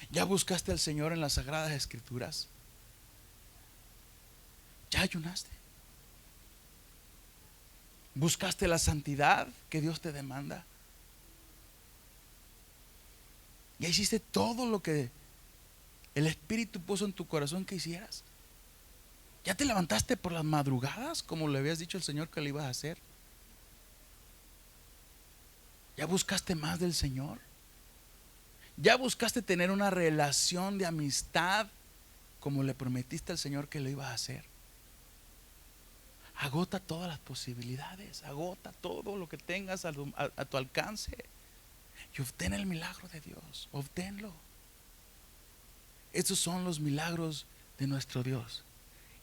¿Ya buscaste al Señor en las Sagradas Escrituras? ¿Ya ayunaste? ¿Buscaste la santidad que Dios te demanda? ¿Ya hiciste todo lo que el Espíritu puso en tu corazón que hicieras? ¿Ya te levantaste por las madrugadas como le habías dicho al Señor que le ibas a hacer? ¿Ya buscaste más del Señor? ¿Ya buscaste tener una relación de amistad como le prometiste al Señor que lo ibas a hacer. Agota todas las posibilidades, agota todo lo que tengas a tu alcance y obtén el milagro de Dios, obténlo. Estos son los milagros de nuestro Dios,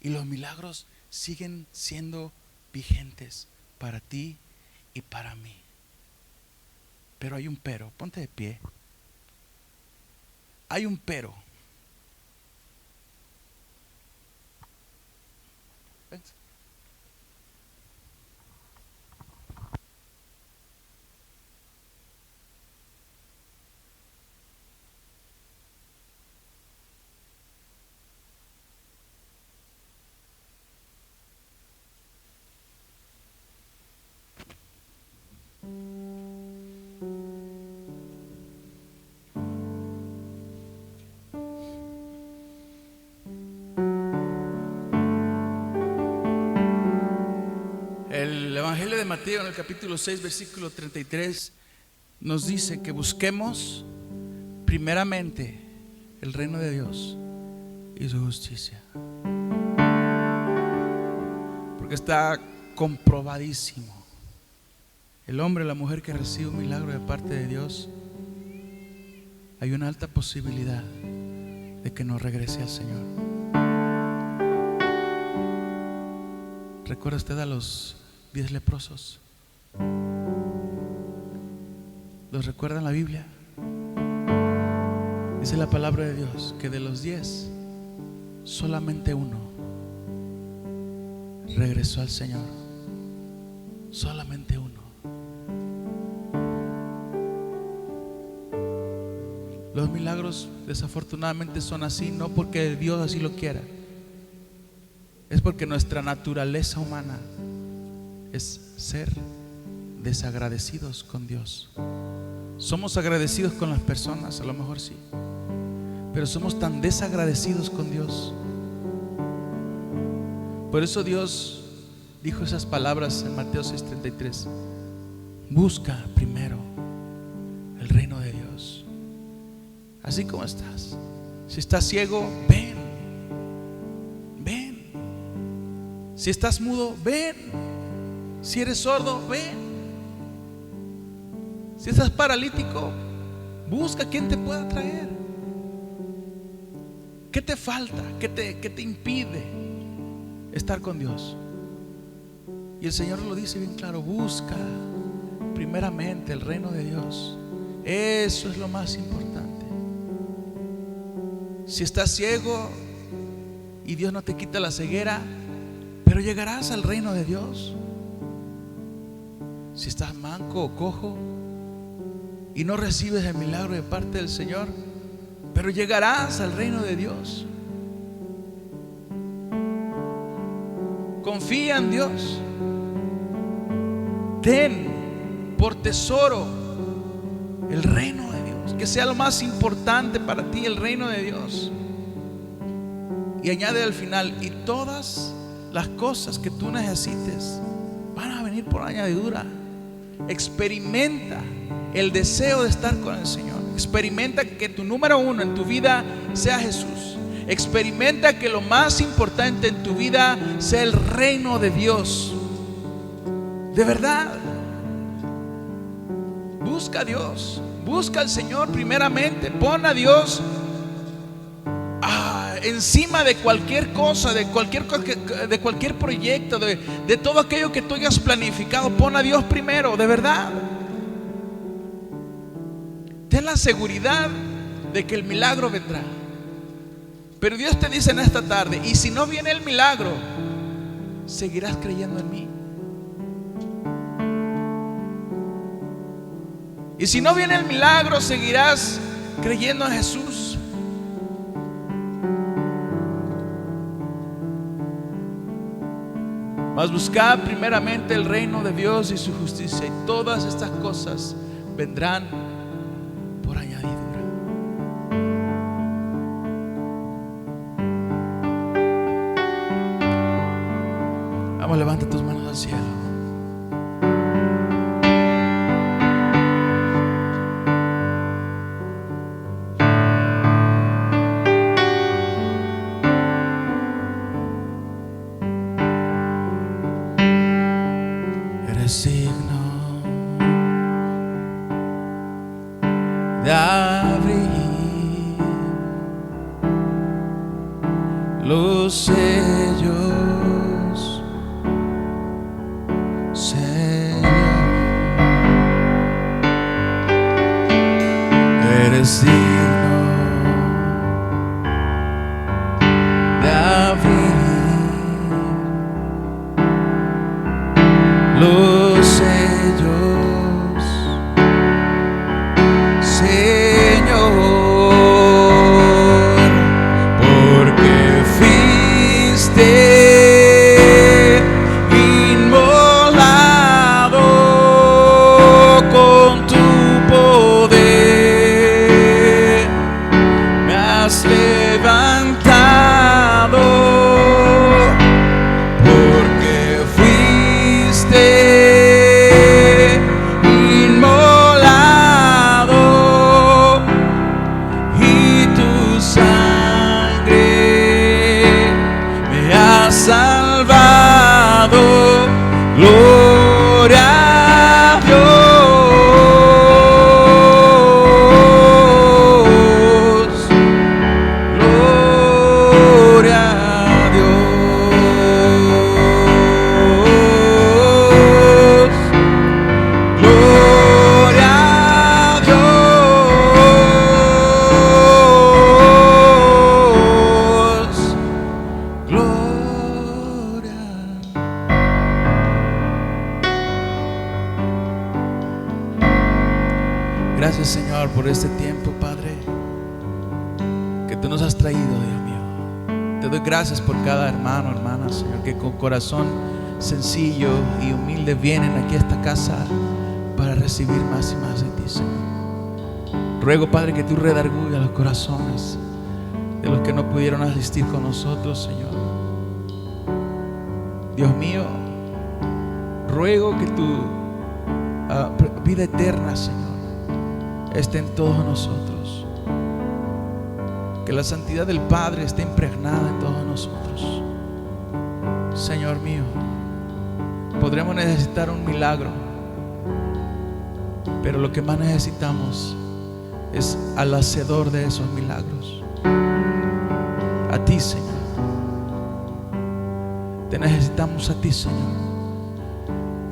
y los milagros siguen siendo vigentes para ti y para mí. Pero hay un pero. Ponte de pie. Hay un pero. Ven. El Evangelio de Mateo, en el capítulo 6, versículo 33, nos dice que busquemos primeramente el reino de Dios y su justicia, porque está comprobadísimo: el hombre o la mujer que recibe un milagro de parte de Dios, hay una alta posibilidad de que no regrese al Señor. ¿Recuerda usted a los 10 leprosos? ¿Los recuerda en la Biblia? Dice la palabra de Dios que de los 10, solamente uno regresó al Señor. Solamente uno. Los milagros desafortunadamente son así, no porque Dios así lo quiera, es porque nuestra naturaleza humana es ser desagradecidos con Dios. Somos agradecidos con las personas, a lo mejor sí, pero somos tan desagradecidos con Dios. Por eso Dios dijo esas palabras en Mateo 6:33: busca primero el reino de Dios. Así como estás. Si estás ciego, ven. Ven. Si estás mudo, ven. Si eres sordo, ven. Si estás paralítico, busca quien te pueda traer. ¿Qué te falta? ¿Qué te impide estar con Dios? Y el Señor lo dice bien claro: busca primeramente el reino de Dios. Eso es lo más importante. Si estás ciego y Dios no te quita la ceguera, pero llegarás al reino de Dios. Si estás manco o cojo y no recibes el milagro de parte del Señor, pero llegarás al reino de Dios. Confía en Dios. Ten por tesoro el reino de Dios, que sea lo más importante para ti, el reino de Dios. Y añade al final: y todas las cosas que tú necesites van a venir por añadidura. Experimenta el deseo de estar con el Señor. Experimenta que tu número uno en tu vida sea Jesús. Experimenta que lo más importante en tu vida sea el reino de Dios. De verdad. Busca a Dios. Busca al Señor primeramente. Pon a Dios encima de cualquier cosa, de cualquier proyecto, de todo aquello que tú hayas planificado. Pon a Dios primero, de verdad. Ten la seguridad de que el milagro vendrá. Pero Dios te dice en esta tarde: y si no viene el milagro, ¿seguirás creyendo en mí? Y si no viene el milagro, ¿seguirás creyendo en Jesús? Mas buscad primeramente el reino de Dios y su justicia, y todas estas cosas vendrán por añadidura. Vamos, levanta tus manos al cielo. de abrir los sellos, Señor. Eres digno de abrir los sellos, Señor, porque fuiste inmolado con tu poder, me has levantado, porque fuiste inmolado y tu sangre me ha salvado. Gloria a Dios, gloria a Dios, gloria a Dios, gloria. Gracias, Señor, por este tiempo, Padre, que tú nos has traído, Dios mío. Te doy gracias por cada hermano, hermana, Señor, que con corazón sencillo y humilde vienen aquí a esta casa para recibir más y más de ti, Señor. Ruego, Padre, que tú redarguyas los corazones de los que no pudieron asistir con nosotros, Señor. Dios mío, ruego que tu vida eterna, Señor, esté en todos nosotros, que la santidad del Padre esté impregnada en todos nosotros. Señor mío, podremos necesitar un milagro, pero lo que más necesitamos es al hacedor de esos milagros, a ti, Señor. Te necesitamos a ti, Señor.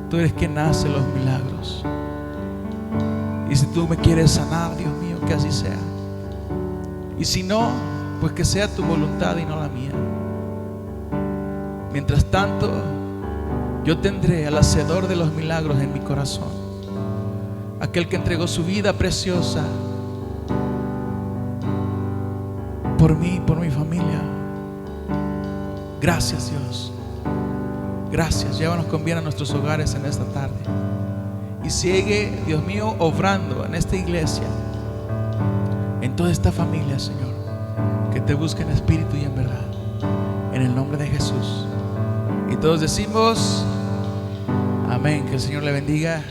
Tú eres quien hace los milagros. Y si tú me quieres sanar, Dios mío, que así sea. Y si no, pues que sea tu voluntad y no la mía. Mientras tanto, yo tendré al hacedor de los milagros en mi corazón, aquel que entregó su vida preciosa por mí, por mi familia. Gracias, Dios. Gracias. Llévanos con bien a nuestros hogares en esta tarde. Y sigue, Dios mío, obrando en esta iglesia, en toda esta familia, Señor, que te busque en espíritu y en verdad, en el nombre de Jesús. Y todos decimos amén. Que el Señor le bendiga.